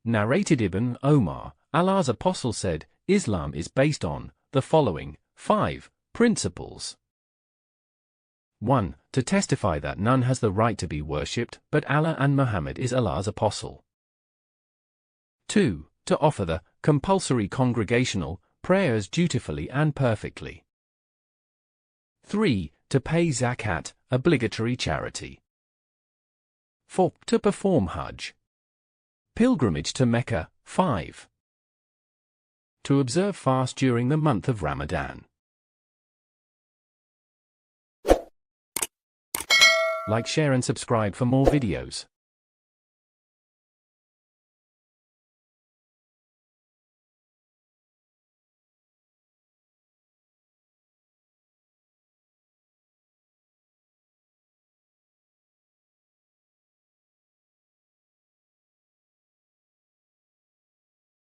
Narrated Ibn Omar, Allah's Apostle said, Islam is based on the following 5 principles. 1. To testify that none has the right to be worshipped but Allah and Muhammad is Allah's Apostle. 2. To offer the compulsory congregational prayers dutifully and perfectly. 3. To pay zakat, obligatory charity. 4. To perform Hajj, pilgrimage to Mecca. 5. To observe fast during the month of Ramadan. Like, share and subscribe for more videos.